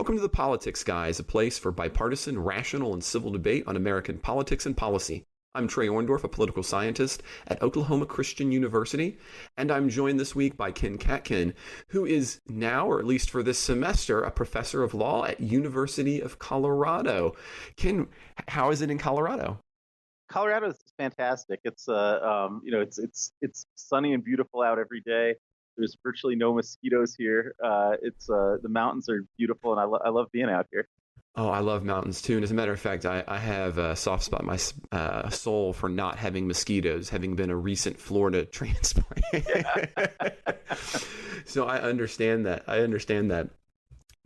Welcome to The Politics Guys, a place for bipartisan, rational, and civil debate on American politics and policy. I'm Trey Orndorff, a political scientist at Oklahoma Christian University, and I'm joined this week by Ken Katkin, who is now, or at least for this semester, a professor of law at University of Colorado. Ken, how is it in Colorado? Colorado is fantastic. It's it's sunny and beautiful out every day. There's virtually no mosquitoes here. The mountains are beautiful, and I love being out here. Oh, I love mountains too. And as a matter of fact, I have a soft spot in my soul for not having mosquitoes, having been a recent Florida transplant. So I understand that.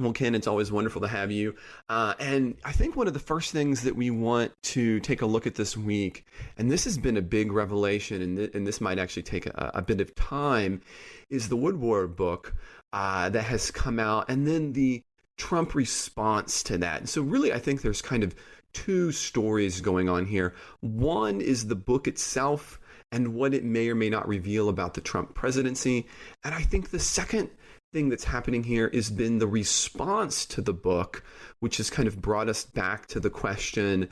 Well, Ken, it's always wonderful to have you. And I think one of the first things that we want to take a look at this week, and this has been a big revelation, and this might actually take a bit of time, is the Woodward book that has come out, and then the Trump response to that. And so really, I think there's kind of two stories going on here. One is the book itself and what it may or may not reveal about the Trump presidency. And I think the second thing that's happening here has been the response to the book, which has kind of brought us back to the question,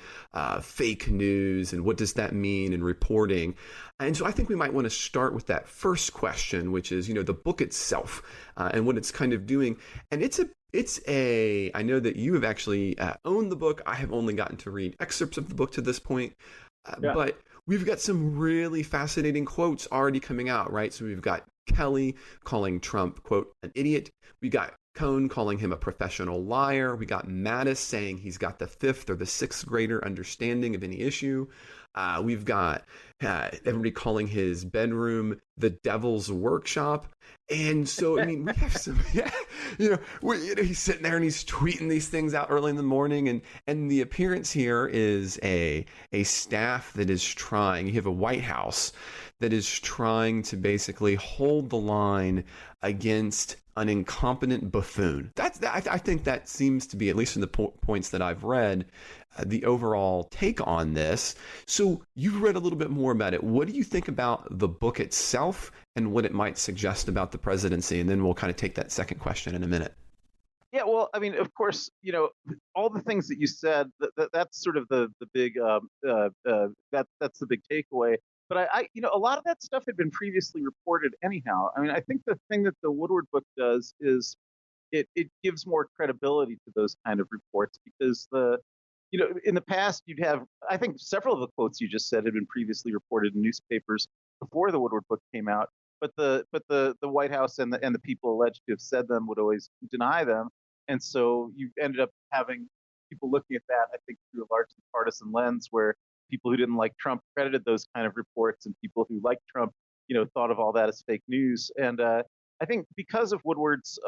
fake news and what does that mean in reporting. And so I think we might want to start with that first question, which is, the book itself and what it's kind of doing. And I know that you have actually owned the book. I have only gotten to read excerpts of the book to this point, but we've got some really fascinating quotes already coming out, right? So we've got Kelly calling Trump, quote, an idiot. We got Cohn calling him a professional liar. We got Mattis saying he's got the fifth or the sixth grader understanding of any issue. We've got everybody calling his bedroom the devil's workshop. And so, we have some, he's sitting there and he's tweeting these things out early in the morning. And the appearance here is a staff that is trying, you have a White House that is trying to basically hold the line against an incompetent buffoon. I think that seems to be, at least from the points that I've read, the overall take on this. So you've read a little bit more about it. What do you think about the book itself and what it might suggest about the presidency? And then we'll kind of take that second question in a minute. Yeah, well, of course, all the things that you said, that's sort of the big, that's the big takeaway. But a lot of that stuff had been previously reported anyhow. I think the thing that the Woodward book does is it gives more credibility to those kind of reports because in the past you'd have, I think several of the quotes you just said had been previously reported in newspapers before the Woodward book came out. But the White House and the people alleged to have said them would always deny them. And so you ended up having people looking at that, I think, through a largely partisan lens where people who didn't like Trump credited those kind of reports and people who liked Trump, thought of all that as fake news. And I think because of Woodward's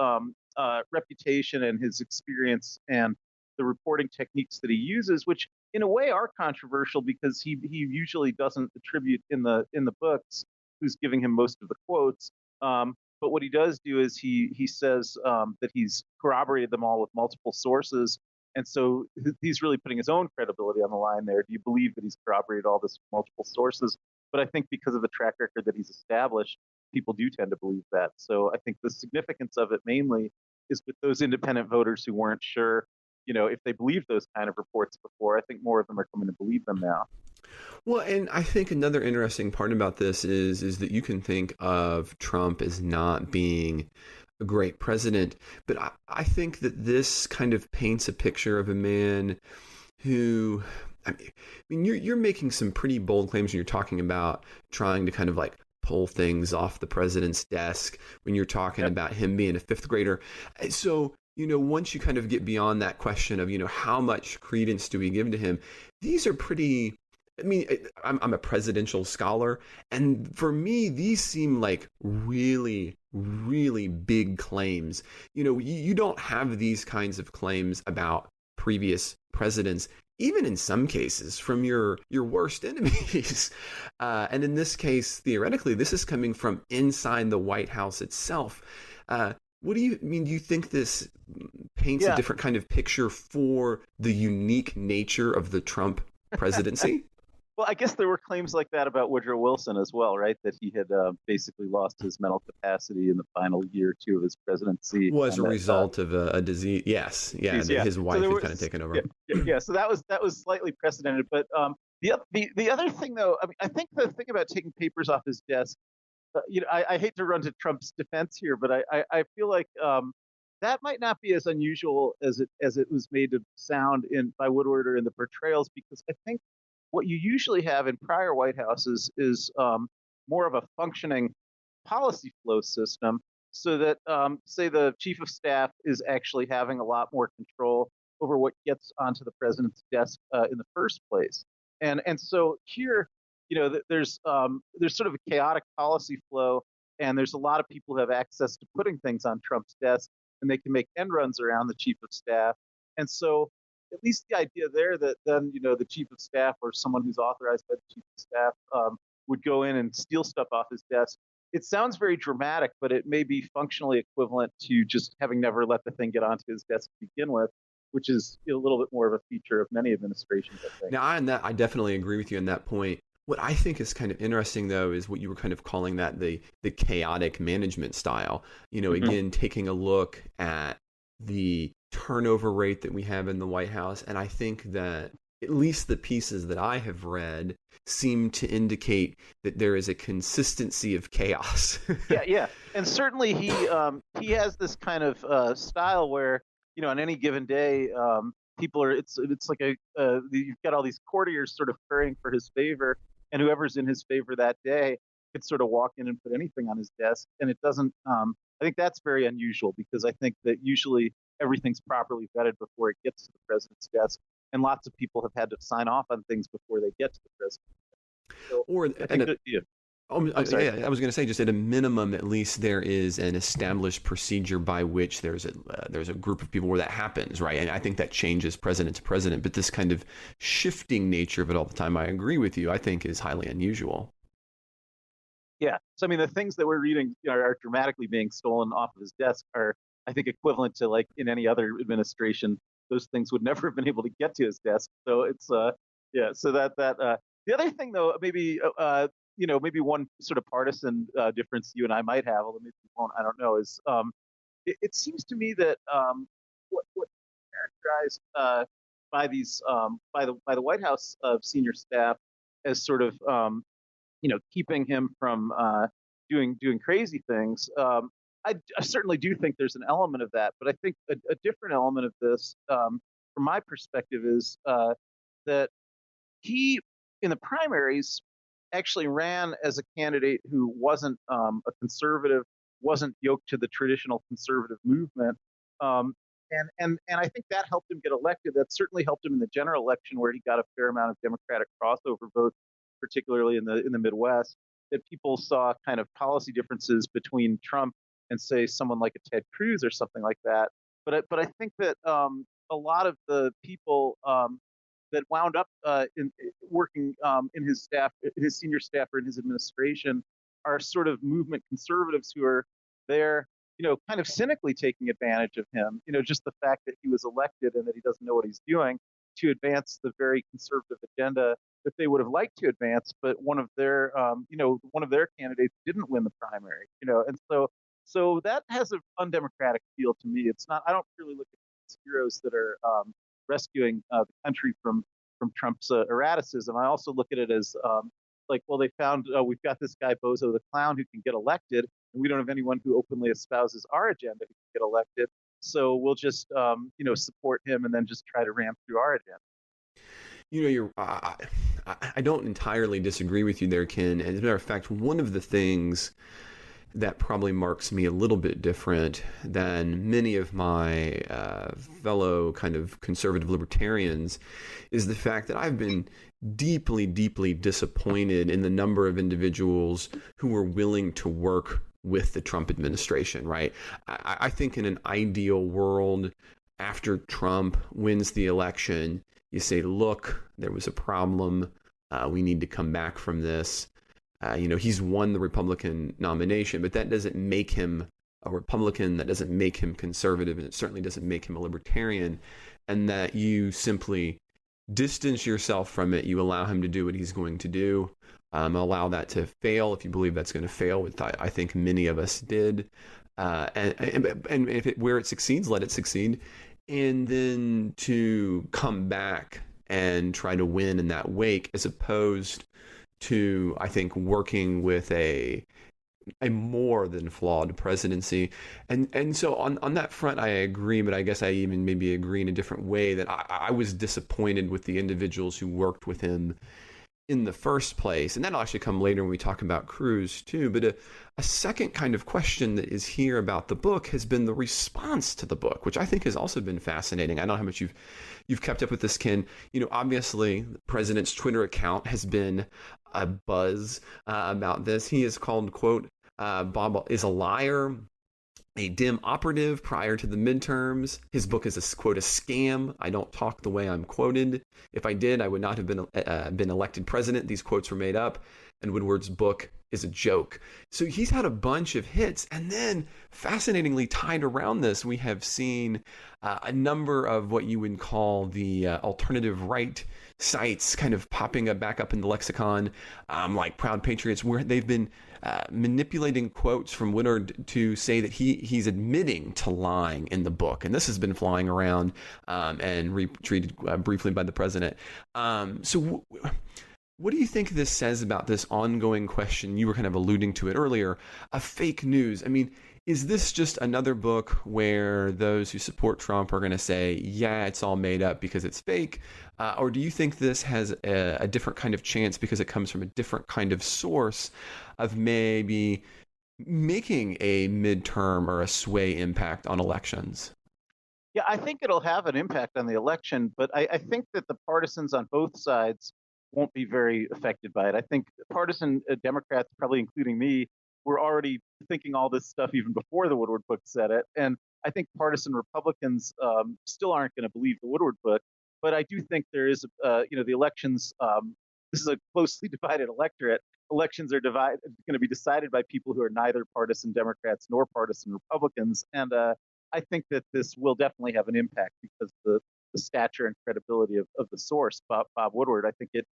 reputation and his experience and the reporting techniques that he uses, which in a way are controversial because he usually doesn't attribute in the books who's giving him most of the quotes. But what he does do is he says that he's corroborated them all with multiple sources. And so he's really putting his own credibility on the line there. Do you believe that he's corroborated all this with multiple sources? But I think because of the track record that he's established, people do tend to believe that. So I think the significance of it mainly is with those independent voters who weren't sure, if they believed those kind of reports before. I think more of them are coming to believe them now. Well, and I think another interesting part about this is that you can think of Trump as not being a great president, but I think that this kind of paints a picture of a man who, you're making some pretty bold claims when you're talking about trying to kind of like pull things off the president's desk when you're talking about him being a fifth grader. So, once you kind of get beyond that question of, how much credence do we give to him, these are pretty, I'm a presidential scholar, and for me, these seem like really, really big claims. You don't have these kinds of claims about previous presidents, even in some cases from your worst enemies. And in this case, theoretically, this is coming from inside the White House itself. What do you mean? Do you think this paints a different kind of picture for the unique nature of the Trump presidency? Well, I guess there were claims like that about Woodrow Wilson as well, right? That he had basically lost his mental capacity in the final year or two of his presidency, Was and a that result of a disease. Yes, yeah, that yeah. his So wife there had kind of was taken yeah, over. yeah. So that was slightly precedented, but the other thing though, I mean, I think the thing about taking papers off his desk, I hate to run to Trump's defense here, but I feel like that might not be as unusual as it was made to sound in by Woodward or in the portrayals, because I think what you usually have in prior White Houses is more of a functioning policy flow system, so that say the chief of staff is actually having a lot more control over what gets onto the president's desk in the first place. And so here, there's sort of a chaotic policy flow, and there's a lot of people who have access to putting things on Trump's desk, and they can make end runs around the chief of staff. And so at least the idea there that then the chief of staff or someone who's authorized by the chief of staff would go in and steal stuff off his desk. It sounds very dramatic, but it may be functionally equivalent to just having never let the thing get onto his desk to begin with, which is a little bit more of a feature of many administrations, I think. Now, I definitely agree with you on that point. What I think is kind of interesting, though, is what you were kind of calling that the chaotic management style. Mm-hmm. Again, taking a look at the turnover rate that we have in the White House, and I think that at least the pieces that I have read seem to indicate that there is a consistency of chaos. Yeah, and certainly he has this kind of style where on any given day, people are it's like you've got all these courtiers sort of praying for his favor, and whoever's in his favor that day could sort of walk in and put anything on his desk, and it doesn't. I think that's very unusual, because I think that usually everything's properly vetted before it gets to the president's desk, and lots of people have had to sign off on things before they get to the president. So or I think that, yeah. I'm sorry. Yeah, I was going to say, just at a minimum, at least there is an established procedure by which there's a group of people where that happens, right? And I think that changes president to president, but this kind of shifting nature of it all the time, I agree with you, I think is highly unusual. Yeah. So I mean, the things that we're reading are dramatically being stolen off of his desk are, I think, equivalent to, like, in any other administration, those things would never have been able to get to his desk. So it's yeah. So that the other thing, though, maybe one sort of partisan difference you and I might have, although maybe we won't, I don't know, is it seems to me that what characterized by these by the White House senior staff as sort of keeping him from doing crazy things. I certainly do think there's an element of that, but I think a different element of this, from my perspective, is that he, in the primaries, actually ran as a candidate who wasn't a conservative, wasn't yoked to the traditional conservative movement, and I think that helped him get elected. That certainly helped him in the general election, where he got a fair amount of Democratic crossover votes, particularly in the Midwest. That people saw kind of policy differences between Trump and, say, someone like a Ted Cruz or something like that. But I think that a lot of the people that wound up in working in his staff, his senior staff, or in his administration, are sort of movement conservatives who are there, kind of cynically taking advantage of him. Just the fact that he was elected and that he doesn't know what he's doing, to advance the very conservative agenda that they would have liked to advance, but one of their candidates didn't win the primary. And so that has an undemocratic feel to me. It's not. I don't really look at these heroes that are rescuing the country from Trump's erraticism. I also look at it as like, well, they found we've got this guy Bozo the Clown who can get elected, and we don't have anyone who openly espouses our agenda who can get elected. So we'll just support him and then just try to ram through our agenda. I don't entirely disagree with you there, Ken. As a matter of fact, one of the things that probably marks me a little bit different than many of my fellow kind of conservative libertarians is the fact that I've been deeply, deeply disappointed in the number of individuals who were willing to work with the Trump administration, right? I think in an ideal world, after Trump wins the election, you say, look, there was a problem. We need to come back from this. He's won the Republican nomination, but that doesn't make him a Republican. That doesn't make him conservative, and it certainly doesn't make him a libertarian. And that you simply distance yourself from it. You allow him to do what he's going to do. Allow that to fail if you believe that's going to fail, which I think many of us did. And if where it succeeds, let it succeed. And then to come back and try to win in that wake, as opposed to, I think, working with a more than flawed presidency. And so on that front, I agree, but I guess I even maybe agree in a different way that I was disappointed with the individuals who worked with him in the first place. And that'll actually come later when we talk about Cruz too. But a second kind of question that is here about the book has been the response to the book, which I think has also been fascinating. I don't know how much you've kept up with this, Ken. Obviously, the president's Twitter account has been a buzz about this. He is called, quote, Bob is a liar, a dim operative prior to the midterms. His book is a, quote, a scam. I don't talk the way I'm quoted. If I did, I would not have been elected president. These quotes were made up. And Woodward's book is a joke. So he's had a bunch of hits. And then, fascinatingly tied around this, we have seen a number of what you would call the alternative right sites kind of popping back up in the lexicon, like Proud Patriots, where they've been manipulating quotes from Woodward to say that he's admitting to lying in the book. And this has been flying around and retweeted briefly by the president. So what do you think this says about this ongoing question? You were kind of alluding to it earlier, of fake news. I mean, is this just another book where those who support Trump are going to say, yeah, it's all made up because it's fake? Or do you think this has a different kind of chance because it comes from a different kind of source of maybe making a midterm or a sway impact on elections? Yeah, I think it'll have an impact on the election, but I think that the partisans on both sides won't be very affected by it. I think partisan Democrats, probably including me, were already thinking all this stuff even before the Woodward book said it. And I think partisan Republicans still aren't going to believe the Woodward book. But I do think there is, the elections. This is a closely divided electorate. Elections are going to be decided by people who are neither partisan Democrats nor partisan Republicans. And I think that this will definitely have an impact because the stature and credibility of the source, Bob Woodward. I think it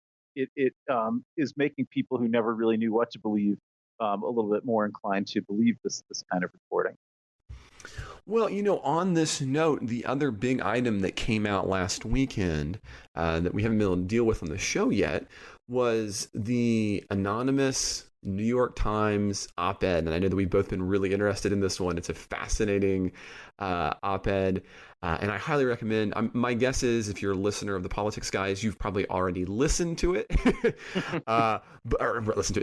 is making people who never really knew what to believe a little bit more inclined to believe this kind of reporting. Well, on this note, the other big item that came out last weekend that we haven't been able to deal with on the show yet was the anonymous New York Times op-ed. And I know that we've both been really interested in this one. It's a fascinating op-ed. And I highly recommend. My guess is if you're a listener of the Politics Guys, you've probably already listened to it,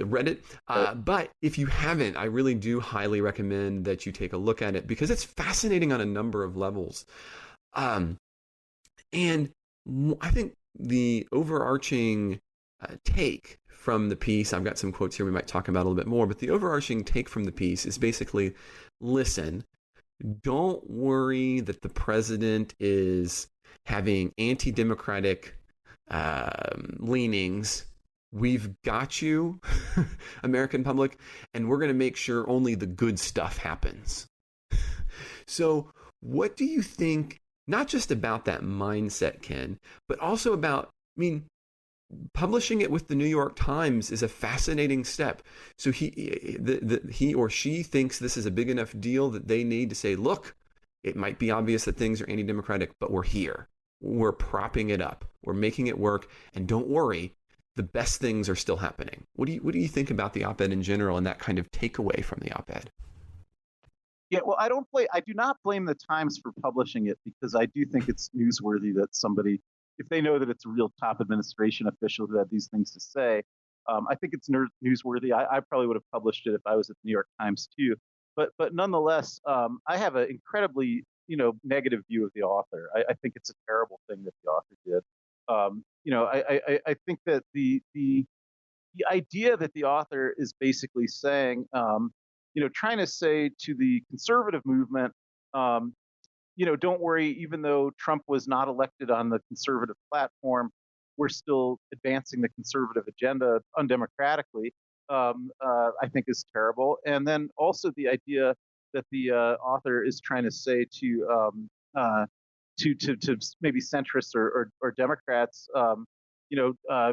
read it. But if you haven't, I really do highly recommend that you take a look at it because it's fascinating on a number of levels. And I think the overarching take from the piece, I've got some quotes here we might talk about a little bit more, but the overarching take from the piece is basically, listen, don't worry that the president is having anti-democratic leanings. We've got you, American public, and we're going to make sure only the good stuff happens. So what do you think, not just about that mindset, Ken, but also about, publishing it with the New York Times is a fascinating step. So he or she thinks this is a big enough deal that they need to say, look, it might be obvious that things are anti-democratic, but we're here. We're propping it up. We're making it work. And don't worry, the best things are still happening. What do you think about the op-ed in general and that kind of takeaway from the op-ed? Yeah, well, I do not blame the Times for publishing it because I do think it's newsworthy that somebody, if they know that it's a real top administration official who had these things to say, I think it's newsworthy. I probably would have published it if I was at the New York Times too. But nonetheless, I have an incredibly negative view of the author. I think it's a terrible thing that the author did. I think that the idea that the author is basically saying, trying to say to the conservative movement, don't worry, even though Trump was not elected on the conservative platform, we're still advancing the conservative agenda undemocratically, I think is terrible. And then also the idea that the author is trying to say to to maybe centrists or Democrats, you know,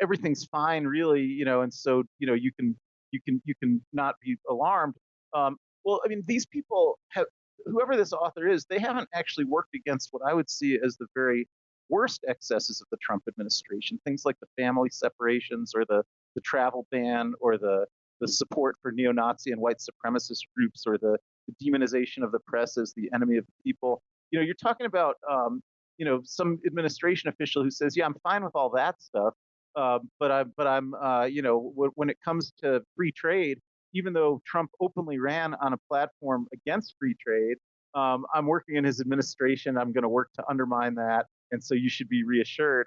everything's fine, really, and so you can not be alarmed. Well, I mean, these people have, whoever this author is, they haven't actually worked against what I would see as the very worst excesses of the Trump administration, things like the family separations or the travel ban or the support for neo-Nazi and white supremacist groups or the demonization of the press as the enemy of the people. You're talking about some administration official who says, "Yeah, I'm fine with all that stuff, but I'm when it comes to free trade, even though Trump openly ran on a platform against free trade, I'm working in his administration. I'm going to work to undermine that, and so you should be reassured."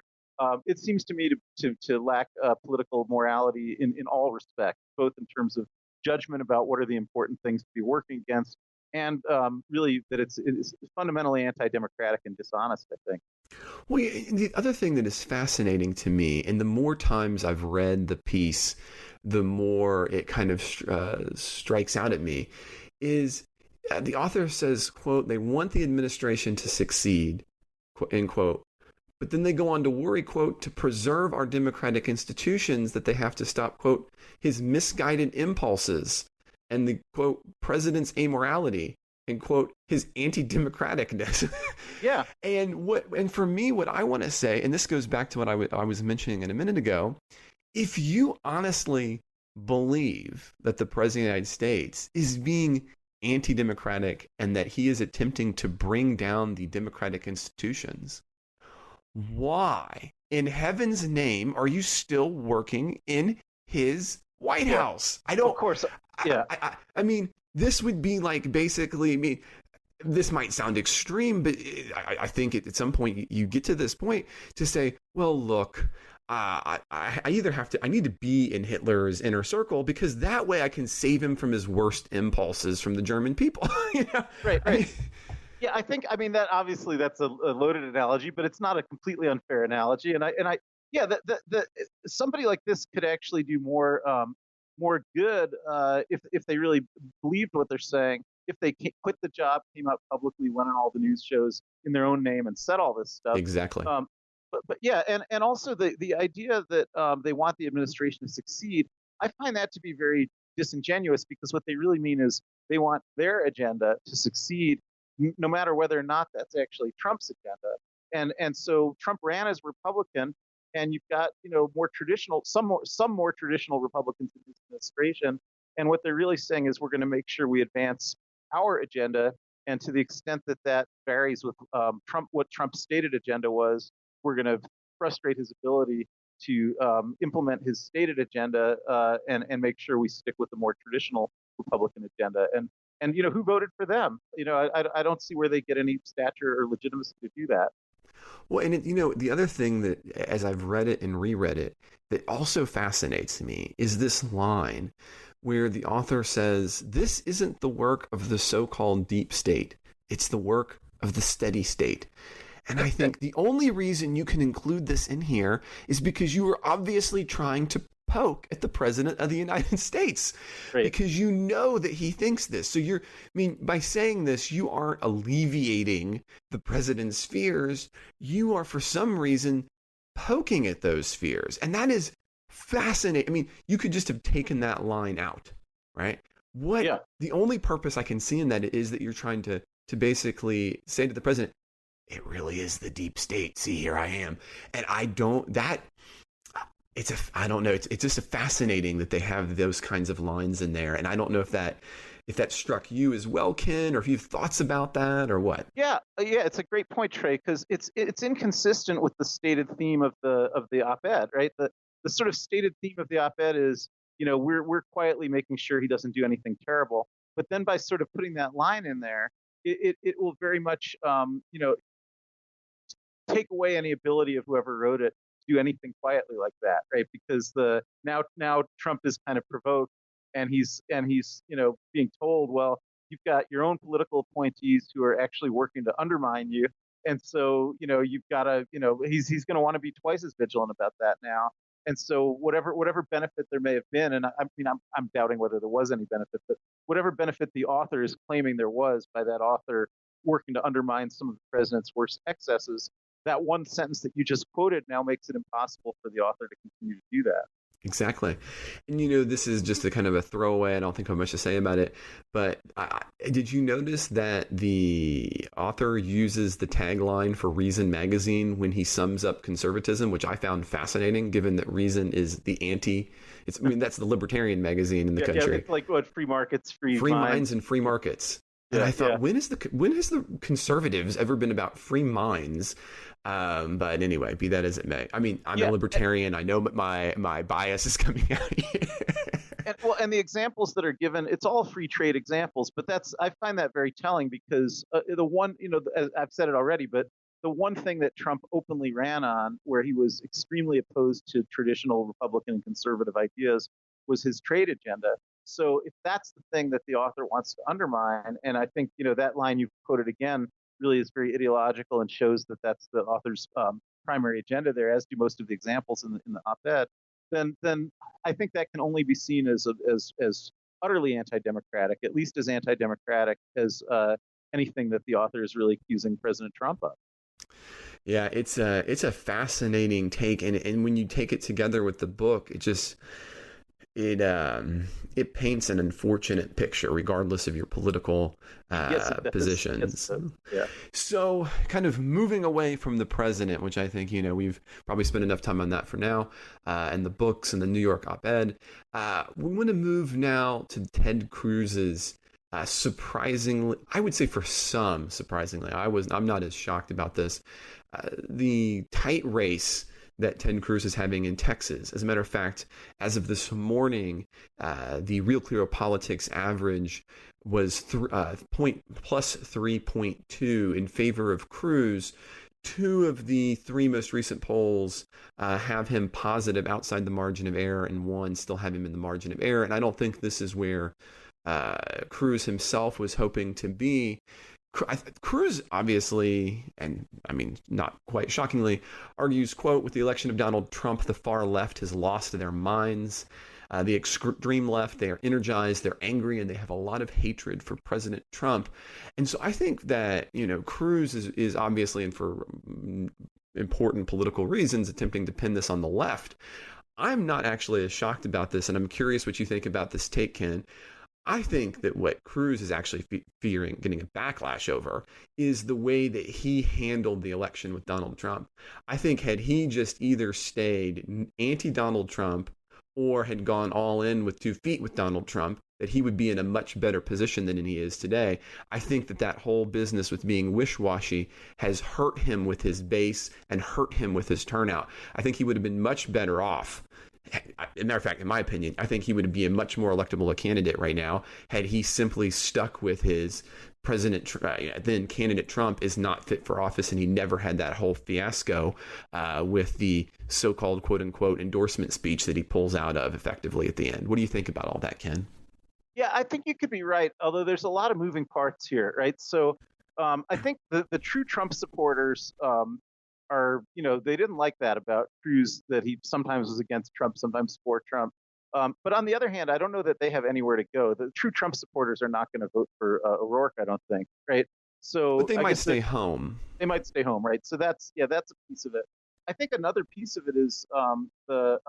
It seems to me to lack political morality in all respects, both in terms of judgment about what are the important things to be working against, and really that it's fundamentally anti-democratic and dishonest, I think. Well, the other thing that is fascinating to me, and the more times I've read the piece, the more it kind of strikes out at me, is the author says, quote, they want the administration to succeed, end quote. But then they go on to worry, quote, to preserve our democratic institutions that they have to stop, quote, his misguided impulses and the, quote, president's amorality and, quote, his anti-democraticness. Yeah. And for me, what I want to say, and this goes back to what I was mentioning a minute ago, if you honestly believe that the president of the United States is being anti-democratic and that he is attempting to bring down the democratic institutions, why in heaven's name are you still working in his White House? I don't. Of course. Yeah. I mean, this would be like basically. I mean, this might sound extreme, but I think at some point you get to this point to say, well, look. I need to be in Hitler's inner circle because that way I can save him from his worst impulses from the German people. Right. I mean, yeah, I mean that obviously that's a loaded analogy, but it's not a completely unfair analogy. Yeah, somebody like this could actually do more good if they really believed what they're saying. If they quit the job, came out publicly, went on all the news shows in their own name, and said all this stuff. exactly. But yeah, and also the idea that they want the administration to succeed, I find that to be very disingenuous because what they really mean is they want their agenda to succeed, no matter whether or not that's actually Trump's agenda. And so Trump ran as Republican, and you've got more traditional, some more traditional Republicans in his administration, and what they're really saying is we're going to make sure we advance our agenda, and to the extent that that varies with Trump, what Trump's stated agenda was, we're going to frustrate his ability to implement his stated agenda and make sure we stick with the more traditional Republican agenda. And who voted for them? I don't see where they get any stature or legitimacy to do that. Well, and the other thing that, as I've read it and reread it, that also fascinates me is this line where the author says, this isn't the work of the so-called deep state. It's the work of the steady state. And I think the only reason you can include this in here is because you are obviously trying to poke at the president of the United States, right? Because you know that he thinks this. So by saying this, you aren't alleviating the president's fears. You are, for some reason, poking at those fears. And that is fascinating. I mean, you could just have taken that line out, right? The only purpose I can see in that is that you're trying to basically say to the president, it really is the deep state. See, here I am. And I don't know. It's just fascinating that they have those kinds of lines in there. And I don't know if that struck you as well, Ken, or if you have thoughts about that or what. Yeah. It's a great point, Trey, because it's inconsistent with the stated theme of the op-ed, right? The sort of stated theme of the op-ed is, we're quietly making sure he doesn't do anything terrible. But then by sort of putting that line in there, it will very much, take away any ability of whoever wrote it to do anything quietly like that, right? Because now Trump is kind of provoked, and he's being told, well, you've got your own political appointees who are actually working to undermine you, and so you've got to he's going to want to be twice as vigilant about that now. And so whatever benefit there may have been, and I'm doubting whether there was any benefit, but whatever benefit the author is claiming there was by that author working to undermine some of the president's worst excesses. That one sentence that you just quoted now makes it impossible for the author to continue to do that. Exactly. And this is just a kind of a throwaway. I don't think I have much to say about it. But did you notice that the author uses the tagline for Reason magazine when he sums up conservatism, which I found fascinating, given that Reason is the that's the libertarian magazine in the country. It's like what, free markets, free minds and free markets. And I thought, when has the conservatives ever been about free minds? But anyway, be that as it may. I mean, I'm a libertarian. I know, but my bias is coming out here. and the examples that are given, it's all free trade examples. But I find that very telling because the one, as I've said it already, but the one thing that Trump openly ran on, where he was extremely opposed to traditional Republican and conservative ideas, was his trade agenda. So if that's the thing that the author wants to undermine, and I think that line you quoted again really is very ideological and shows that that's the author's primary agenda there, as do most of the examples in the op-ed, then I think that can only be seen as utterly anti-democratic, at least as anti-democratic as anything that the author is really accusing President Trump of. Yeah, it's a fascinating take, and when you take it together with the book, it paints an unfortunate picture, regardless of your political positions. So, kind of moving away from the president, which I think we've probably spent enough time on that for now, and the books and the New York op-ed. We want to move now to Ted Cruz's. Surprisingly, I would say for some, surprisingly, I'm not as shocked about this. The tight race that Ted Cruz is having in Texas. As a matter of fact, as of this morning, the Real Clear Politics average was plus 3.2 in favor of Cruz. 2 of the 3 most recent polls have him positive outside the margin of error, and 1 still have him in the margin of error. And I don't think this is where Cruz himself was hoping to be. Cruz obviously, and I mean not quite shockingly, argues, quote, with the election of Donald Trump, the far left has lost their minds. The extreme left, they are energized, they're angry, and they have a lot of hatred for President Trump. And so I think that, Cruz is obviously, and for important political reasons, attempting to pin this on the left. I'm not actually as shocked about this, and I'm curious what you think about this take, Ken. I think that what Cruz is actually fearing getting a backlash over is the way that he handled the election with Donald Trump. I think had he just either stayed anti-Donald Trump or had gone all in with 2 feet with Donald Trump, that he would be in a much better position than he is today. I think that whole business with being wish-washy has hurt him with his base and hurt him with his turnout. I think he would have been much better off. As a matter of fact, in my opinion, I think he would be a much more electable a candidate right now had he simply stuck with his then candidate Trump is not fit for office, and he never had that whole fiasco with the so-called quote-unquote endorsement speech that he pulls out of effectively at the end. What do you think about all that, Ken? Yeah, I think you could be right, although there's a lot of moving parts here, right? So I think the true Trump supporters they didn't like that about Cruz, that he sometimes was against Trump, sometimes for Trump. But on the other hand, I don't know that they have anywhere to go. The true Trump supporters are not going to vote for O'Rourke, I don't think, right? So, but they might stay home. They might stay home, right? So that's a piece of it. I think another piece of it is the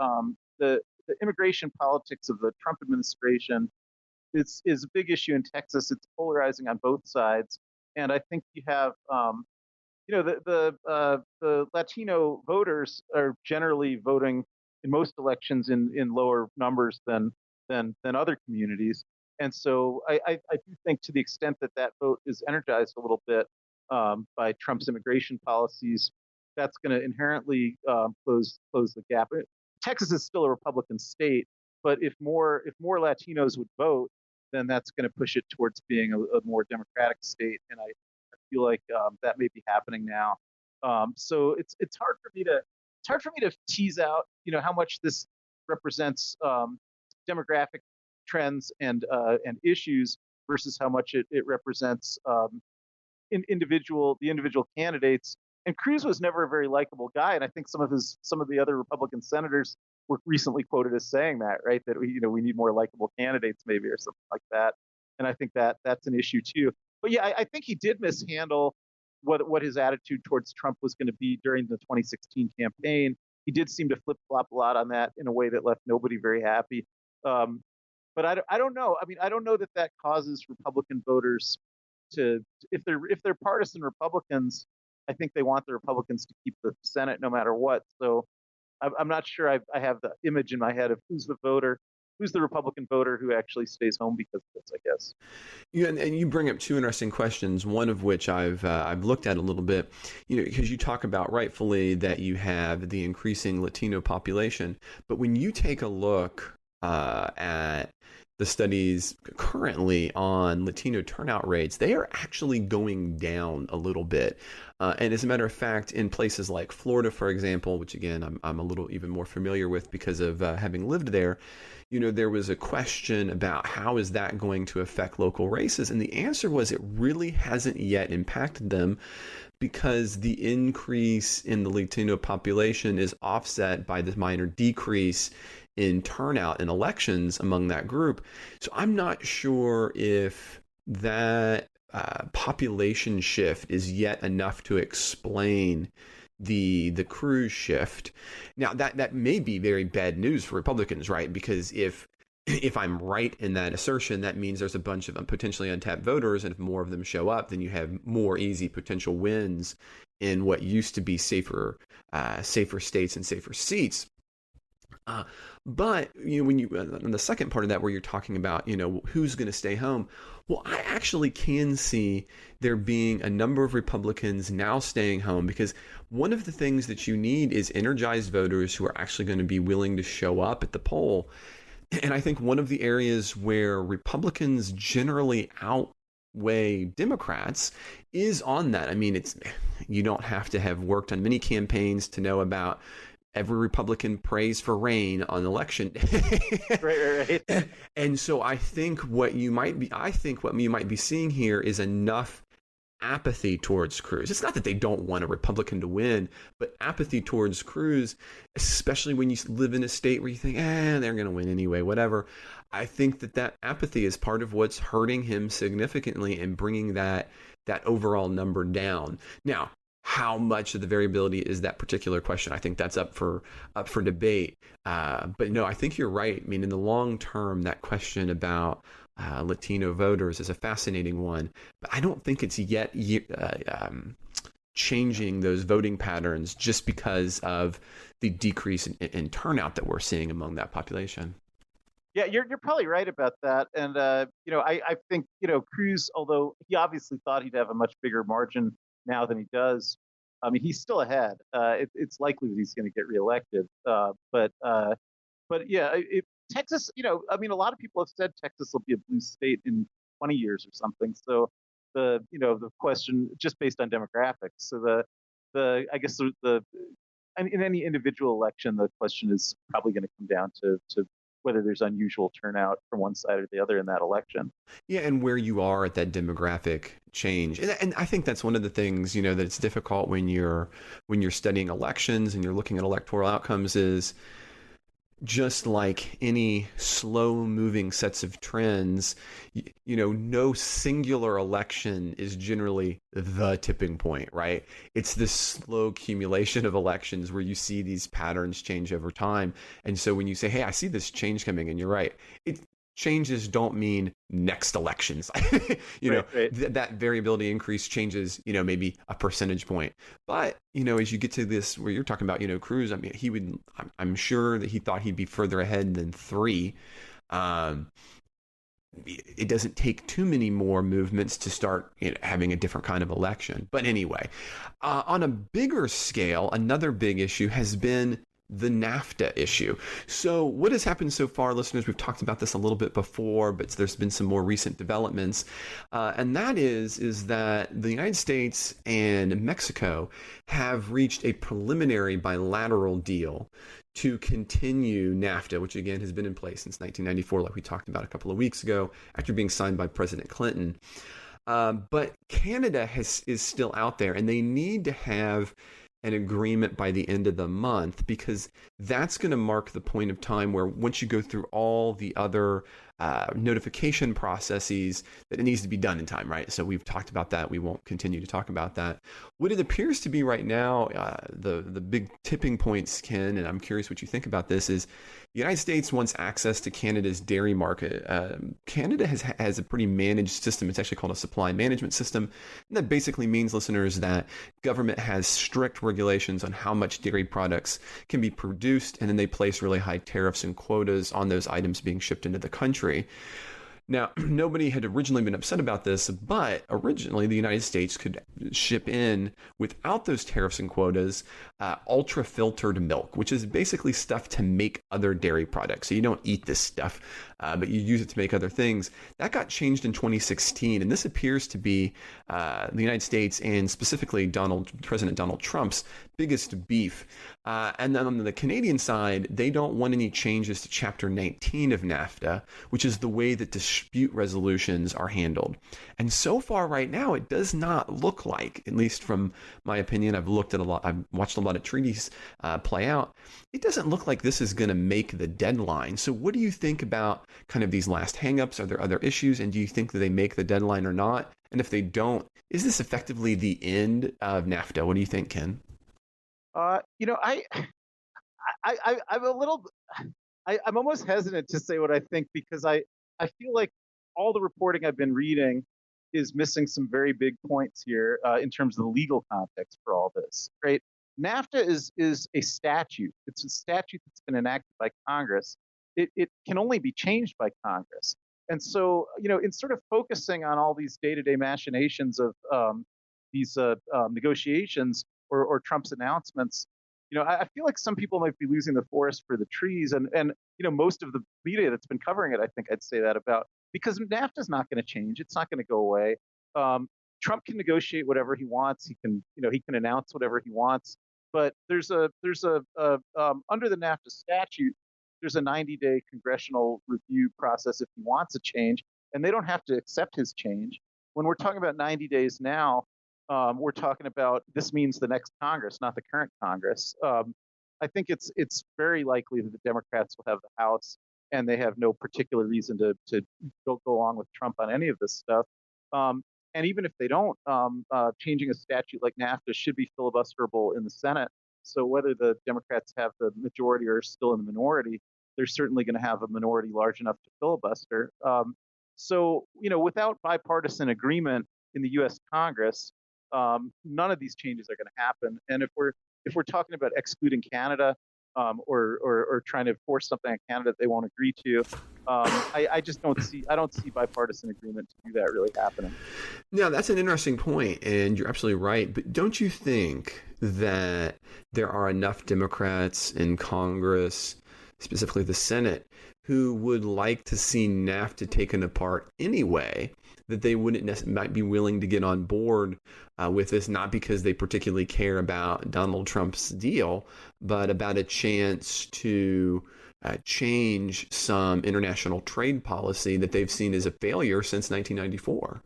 immigration politics of the Trump administration is a big issue in Texas. It's polarizing on both sides, and I think you have the Latino voters are generally voting in most elections in lower numbers than other communities, and so I do think to the extent that vote is energized a little bit by Trump's immigration policies, that's going to inherently close the gap. Texas is still a Republican state, but if more Latinos would vote, then that's going to push it towards being a more democratic state, and I feel like that may be happening now. So it's hard for me to tease out, how much this represents demographic trends and issues versus how much it represents the individual candidates. And Cruz was never a very likable guy, and I think some of the other Republican senators were recently quoted as saying that, right? That we need more likable candidates, maybe, or something like that. And I think that's an issue too. but yeah, I think he did mishandle what his attitude towards Trump was going to be during the 2016 campaign. He did seem to flip flop a lot on that in a way that left nobody very happy. Um, but I don't know. I mean, I don't know that that causes Republican voters to, if they're partisan Republicans, I think they want the Republicans to keep the Senate no matter what. So I'm not sure I have the image in my head of who's the Republican voter who actually stays home because of this, I guess. And you bring up two interesting questions. One of which I've looked at a little bit, because you talk about rightfully that you have the increasing Latino population, but when you take a look at the studies currently on Latino turnout rates, they are actually going down a little bit. And as a matter of fact, in places like Florida, for example, which again, I'm a little even more familiar with because of having lived there, there was a question about how is that going to affect local races? And the answer was it really hasn't yet impacted them because the increase in the Latino population is offset by the minor decrease in turnout in elections among that group. So I'm not sure if that population shift is yet enough to explain the Cruz shift. Now that may be very bad news for Republicans, right? Because if I'm right in that assertion, that means there's a bunch of potentially untapped voters, and if more of them show up, then you have more easy potential wins in what used to be safer states and safer seats. But when you on the second part of that, where you're talking about who's going to stay home, well, I actually can see there being a number of Republicans now staying home, because one of the things that you need is energized voters who are actually going to be willing to show up at the poll. And I think one of the areas where Republicans generally outweigh Democrats is on that. I mean, you don't have to have worked on many campaigns to know about every Republican prays for rain on election day. Right. And so I think what you might be seeing here is enough apathy towards Cruz. It's not that they don't want a Republican to win, but apathy towards Cruz, especially when you live in a state where you think, they're going to win anyway, whatever. I think that apathy is part of what's hurting him significantly and bringing that overall number down. Now, how much of the variability is that particular question? I think that's up for debate. But no, I think you're right. I mean, in the long term, that question about Latino voters is a fascinating one. But I don't think it's yet changing those voting patterns just because of the decrease in turnout that we're seeing among that population. Yeah, you're probably right about that. And I think Cruz, although he obviously thought he'd have a much bigger margin now than he does, I mean, he's still ahead. It's likely that he's going to get reelected. But yeah, Texas, I mean, a lot of people have said Texas will be a blue state in 20 years or something. So the question, just based on demographics. So I guess in any individual election, the question is probably going to come down to whether there's unusual turnout from one side or the other in that election. Yeah, and where you are at that demographic change. And I think that's one of the things, that it's difficult when you're studying elections and you're looking at electoral outcomes is just like any slow-moving sets of trends, no singular election is generally the tipping point, right? It's this slow accumulation of elections where you see these patterns change over time. And so when you say, hey, I see this change coming, and you're right, changes don't mean next elections. Right. That variability increase changes, maybe a percentage point. But, as you get to this where you're talking about, Cruz, I mean, I'm sure that he thought he'd be further ahead than 3. It doesn't take too many more movements to start having a different kind of election. But anyway, on a bigger scale, another big issue has been the NAFTA issue. So what has happened so far, listeners, we've talked about this a little bit before, but there's been some more recent developments. And that is that the United States and Mexico have reached a preliminary bilateral deal to continue NAFTA, which again has been in place since 1994, like we talked about a couple of weeks ago, after being signed by President Clinton. But Canada is still out there, and they need to have an agreement by the end of the month, because that's going to mark the point of time where once you go through all the other notification processes, that it needs to be done in time, right? So we've talked about that. We won't continue to talk about that. What it appears to be right now, the big tipping points, Ken, and I'm curious what you think about this, is the United States wants access to Canada's dairy market. Canada has a pretty managed system. It's actually called a supply management system. And that basically means, listeners, that government has strict regulations on how much dairy products can be produced, and then they place really high tariffs and quotas on those items being shipped into the country. Now, nobody had originally been upset about this, but originally the United States could ship in, without those tariffs and quotas, ultra-filtered milk, which is basically stuff to make other dairy products. So you don't eat this stuff, but you use it to make other things. That got changed in 2016, and this appears to be the United States and specifically President Donald Trump's biggest beef. And then on the Canadian side, they don't want any changes to Chapter 19 of NAFTA, which is the way that dispute resolutions are handled. And so far right now, it does not look like, at least from my opinion, I've watched a lot of treaties play out. It doesn't look like this is going to make the deadline. So what do you think about kind of these last hangups? Are there other issues? And do you think that they make the deadline or not? And if they don't, is this effectively the end of NAFTA? What do you think, Ken? You know, I'm a little, I'm almost hesitant to say what I think, because I feel like all the reporting I've been reading is missing some very big points here in terms of the legal context for all this, right? NAFTA is a statute. It's a statute that's been enacted by Congress. It can only be changed by Congress. And so, you know, in sort of focusing on all these day-to-day machinations of these negotiations or Trump's announcements, you know, I feel like some people might be losing the forest for the trees. And you know, most of the media that's been covering it, I think I'd say that about, because NAFTA's not going to change. It's not going to go away. Trump can negotiate whatever he wants. He can, you know, he can announce whatever he wants. But there's a under the NAFTA statute, there's a 90-day congressional review process if he wants a change, and they don't have to accept his change. When we're talking about 90 days now, we're talking about, this means the next Congress, not the current Congress. I think it's very likely that the Democrats will have the House, and they have no particular reason to go along with Trump on any of this stuff. And even if they don't, changing a statute like NAFTA should be filibusterable in the Senate. So whether the Democrats have the majority or are still in the minority, they're certainly going to have a minority large enough to filibuster. So, you know, without bipartisan agreement in the U.S. Congress, none of these changes are going to happen. And if we're talking about excluding Canada, or trying to force something on Canada that they won't agree to, I don't see bipartisan agreement to do that really happening. Now, that's an interesting point, and you're absolutely right. But don't you think that there are enough Democrats in Congress, specifically the Senate, who would like to see NAFTA taken apart anyway, that they might be willing to get on board with this, not because they particularly care about Donald Trump's deal, but about a chance to change some international trade policy that they've seen as a failure since 1994?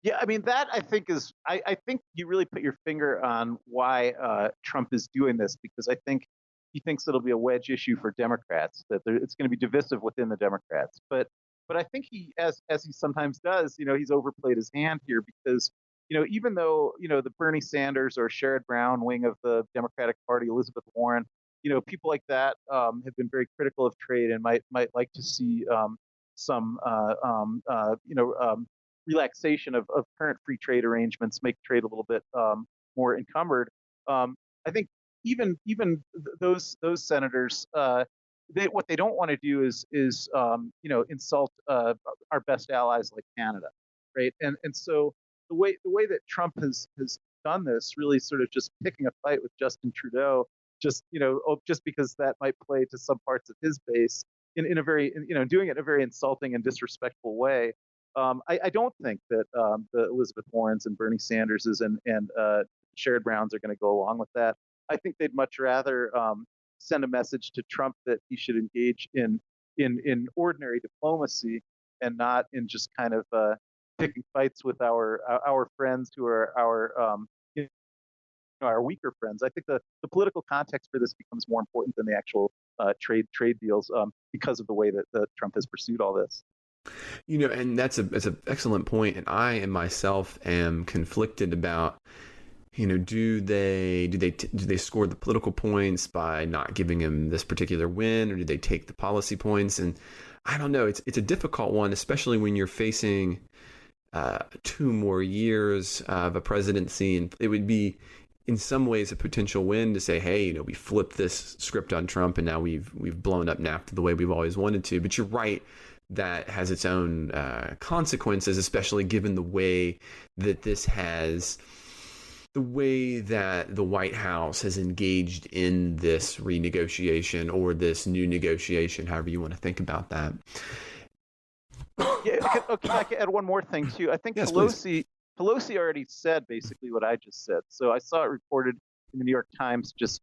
Yeah, I mean, that I think is, I think you really put your finger on why Trump is doing this, because I think he thinks it'll be a wedge issue for Democrats, that it's going to be divisive within the Democrats. But I think he, as he sometimes does, you know, he's overplayed his hand here, because, you know, even though, you know, the Bernie Sanders or Sherrod Brown wing of the Democratic Party, Elizabeth Warren, you know, people like that have been very critical of trade and might like to see some relaxation of current free trade arrangements, make trade a little bit more encumbered. I think even those senators, what they don't want to do is insult our best allies like Canada, right? And so the way that Trump has done this, really sort of just picking a fight with Justin Trudeau, just because that might play to some parts of his base in a very, doing it in a very insulting and disrespectful way. I don't think that the Elizabeth Warrens and Bernie Sanderses and Sherrod Browns are going to go along with that. I think they'd much rather send a message to Trump that he should engage in ordinary diplomacy and not in just kind of picking fights with our friends who are our weaker friends. I think the political context for this becomes more important than the actual trade deals because of the way that Trump has pursued all this. And that's an excellent point. And I and myself am conflicted about, do they score the political points by not giving him this particular win, or do they take the policy points? And I don't know. It's a difficult one, especially when you're facing 2 more years of a presidency, and it would be in some ways a potential win to say, hey, we flipped this script on Trump, and now we've blown up NAFTA the way we've always wanted to. But you're right. That has its own consequences, especially given the way that the White House has engaged in this renegotiation or this new negotiation, however you want to think about that. Yeah, okay, I can add one more thing too. I think yes, Pelosi already said basically what I just said. So I saw it reported in the New York Times just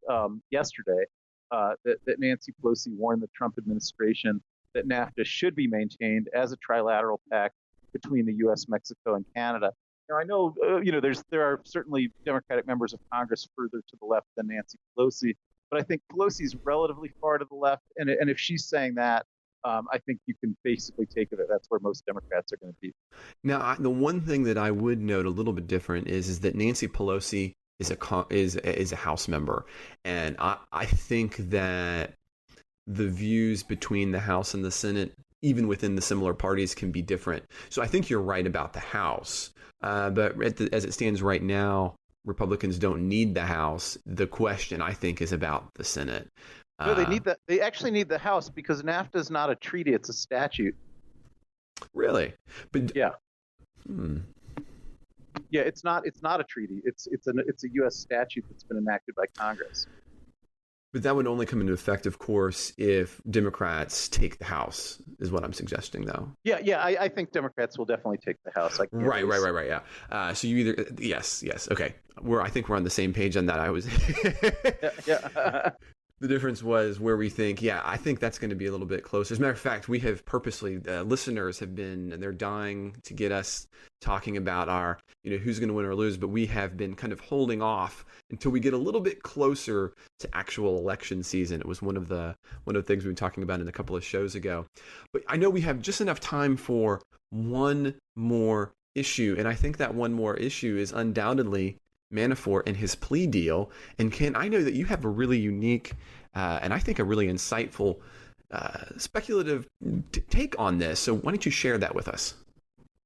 yesterday that Nancy Pelosi warned the Trump administration that NAFTA should be maintained as a trilateral pact between the U.S., Mexico, and Canada. Now, I know, there are certainly Democratic members of Congress further to the left than Nancy Pelosi, but I think Pelosi's relatively far to the left, and if she's saying that, I think you can basically take it. That's where most Democrats are going to be. Now, the one thing that I would note a little bit different is that Nancy Pelosi is a House member, and I think that the views between the House and the Senate, even within the similar parties, can be different. So I think you're right about the House. But as it stands right now, Republicans don't need the House. The question, I think, is about the Senate. No, they actually need the House because NAFTA is not a treaty; it's a statute. Really? But yeah. Yeah, it's not a treaty. It's a U.S. statute that's been enacted by Congress. But that would only come into effect, of course, if Democrats take the House, is what I'm suggesting, though. Yeah, I think Democrats will definitely take the House. Right, yeah. So you either, yes, okay. I think we're on the same page on that. Yeah. The difference was where we think, I think that's going to be a little bit closer. As a matter of fact, we have purposely, listeners have been, and they're dying to get us talking about our, who's going to win or lose, but we have been kind of holding off until we get a little bit closer to actual election season. It was one of the things we were talking about in a couple of shows ago. But I know we have just enough time for one more issue, and I think that one more issue is undoubtedly Manafort and his plea deal. And Ken, I know that you have a really unique and I think a really insightful speculative take on this. So why don't you share that with us?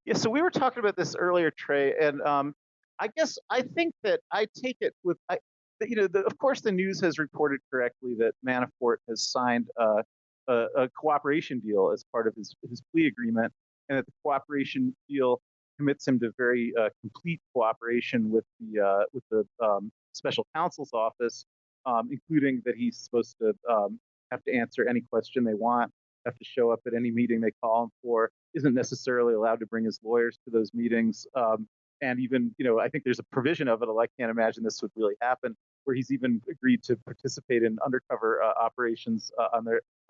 Yeah, so we were talking about this earlier, Trey, and I guess I think that I take it with, of course, the news has reported correctly that Manafort has signed a cooperation deal as part of his plea agreement, and that the cooperation deal commits him to very complete cooperation with the special counsel's office, including that he's supposed to have to answer any question they want, have to show up at any meeting they call him for, isn't necessarily allowed to bring his lawyers to those meetings, and even, I think there's a provision of it, although I can't imagine this would really happen, where he's even agreed to participate in undercover operations on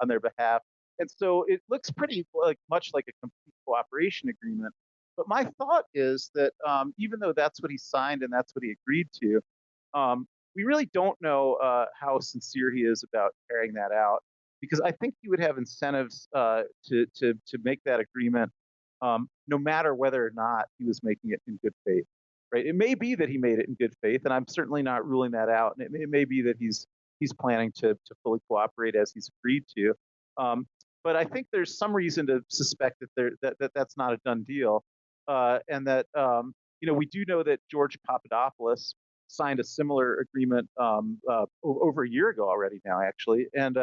their behalf. And so it looks pretty much like a complete cooperation agreement. But my thought is that even though that's what he signed and that's what he agreed to, we really don't know how sincere he is about carrying that out, because I think he would have incentives to make that agreement, no matter whether or not he was making it in good faith. Right? It may be that he made it in good faith, and I'm certainly not ruling that out. And it may be that he's planning to fully cooperate as he's agreed to. But I think there's some reason to suspect that that's not a done deal. And that we do know that George Papadopoulos signed a similar agreement over a year ago already now, actually, and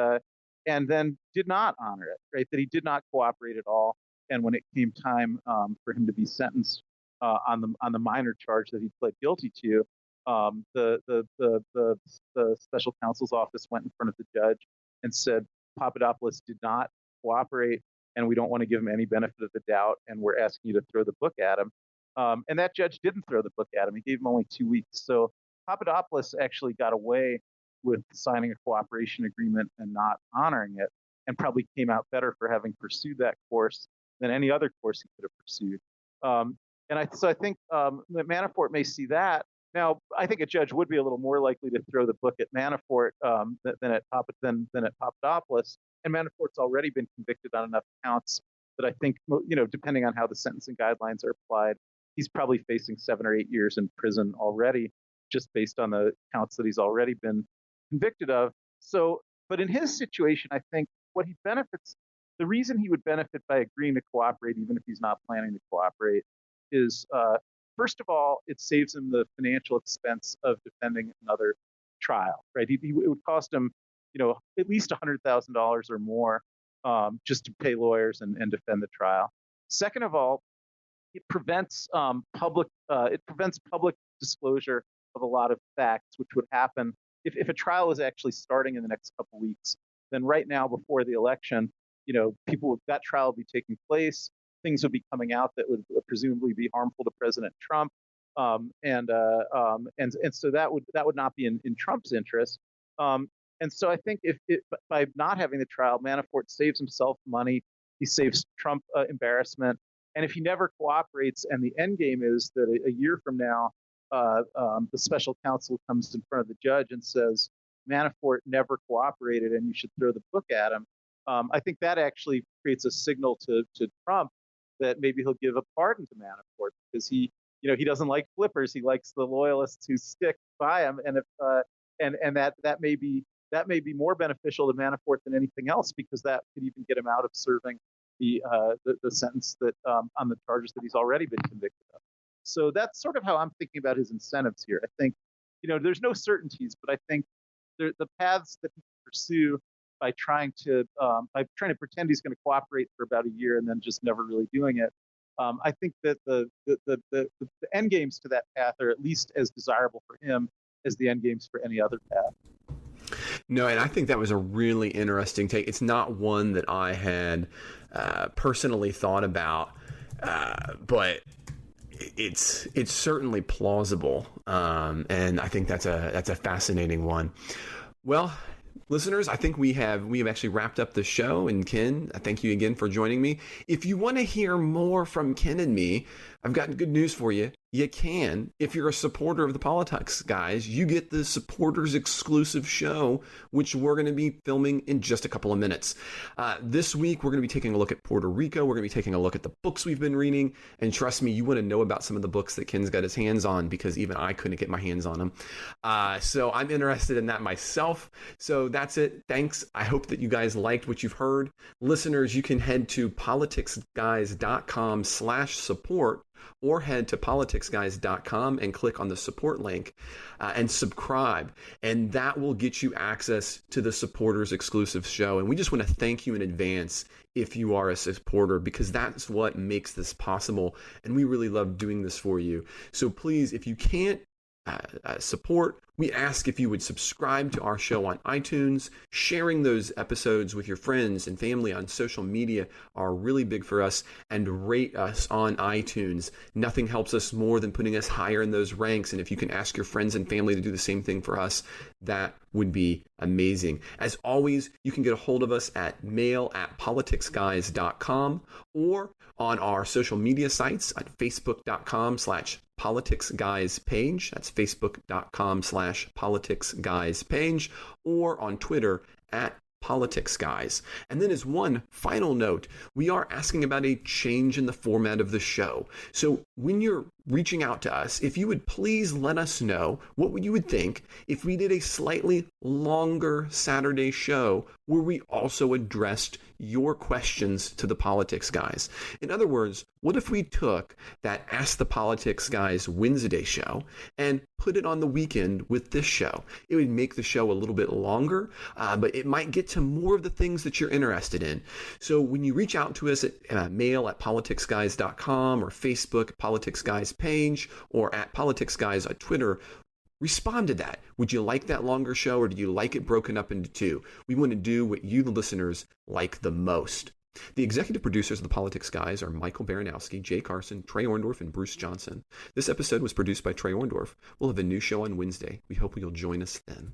then did not honor it. Right, that he did not cooperate at all. And when it came time for him to be sentenced on the minor charge that he pled guilty to, the special counsel's office went in front of the judge and said Papadopoulos did not cooperate, and we don't want to give him any benefit of the doubt, and we're asking you to throw the book at him. And that judge didn't throw the book at him. He gave him only 2 weeks. So Papadopoulos actually got away with signing a cooperation agreement and not honoring it, and probably came out better for having pursued that course than any other course he could have pursued. So I think Manafort may see that Now, I think a judge would be a little more likely to throw the book at Manafort than at Papadopoulos. And Manafort's already been convicted on enough counts that I think, depending on how the sentencing guidelines are applied, he's probably facing 7 or 8 years in prison already, just based on the counts that he's already been convicted of. So, but in his situation, I think the reason he would benefit by agreeing to cooperate, even if he's not planning to cooperate, is first of all, it saves him the financial expense of defending another trial, right? It would cost him, at least $100,000 or more just to pay lawyers and defend the trial. Second of all, it prevents public disclosure of a lot of facts, which would happen if a trial is actually starting in the next couple of weeks. Then right now, before the election, that trial will be taking place. Things would be coming out that would presumably be harmful to President Trump, and so that would not be in Trump's interest. And so I think by not having the trial, Manafort saves himself money. He saves Trump embarrassment. And if he never cooperates, and the end game is that a year from now, the special counsel comes in front of the judge and says Manafort never cooperated, and you should throw the book at him. I think that actually creates a signal to Trump that maybe he'll give a pardon to Manafort, because he doesn't like flippers. He likes the loyalists who stick by him, and that may be more beneficial to Manafort than anything else, because that could even get him out of serving the sentence that on the charges that he's already been convicted of. So that's sort of how I'm thinking about his incentives here. I think there's no certainties, but I think the paths that he can pursue by trying to pretend he's going to cooperate for about a year and then just never really doing it. I think that the end games to that path are at least as desirable for him as the end games for any other path. No, and I think that was a really interesting take. It's not one that I had personally thought about, but it's certainly plausible, and I think that's a fascinating one. Well, listeners, I think we have actually wrapped up the show. And Ken, thank you again for joining me. If you want to hear more from Ken and me, I've got good news for you. You can. If you're a supporter of the Politics Guys, you get the supporters exclusive show, which we're going to be filming in just a couple of minutes. This week, we're going to be taking a look at Puerto Rico. We're going to be taking a look at the books we've been reading. And trust me, you want to know about some of the books that Ken's got his hands on, because even I couldn't get my hands on them. So I'm interested in that myself. So that's it. Thanks. I hope that you guys liked what you've heard. Listeners, you can head to politicsguys.com/support, or head to politicsguys.com and click on the support link and subscribe. And that will get you access to the supporters exclusive show. And we just want to thank you in advance if you are a supporter, because that's what makes this possible. And we really love doing this for you. So please, if you can't support, we ask if you would subscribe to our show on iTunes. Sharing those episodes with your friends and family on social media are really big for us, and rate us on iTunes. Nothing helps us more than putting us higher in those ranks. And if you can ask your friends and family to do the same thing for us, that would be amazing. As always, you can get a hold of us at mail@politicsguys.com, or on our social media sites at facebook.com/politicsguys page. That's facebook.com/politicsguys page, or on Twitter at Politics Guys. And then as one final note, we are asking about a change in the format of the show. So when you're reaching out to us, if you would please let us know what you would think if we did a slightly longer Saturday show where we also addressed your questions to the Politics Guys. In other words, what if we took that Ask the Politics Guys Wednesday show and put it on the weekend with this show? It would make the show a little bit longer, but it might get to more of the things that you're interested in. So when you reach out to us at mail@politicsguys.com, or Facebook Politics Guys page, or at Politics Guys on Twitter, respond to that. Would you like that longer show, or do you like it broken up into two? We want to do what you, the listeners, like the most. The executive producers of the Politics Guys are Michael Baranowski, Jay Carson, Trey Orndorff, and Bruce Johnson. This episode was produced by Trey Orndorff. We'll have a new show on Wednesday. We hope you'll join us then.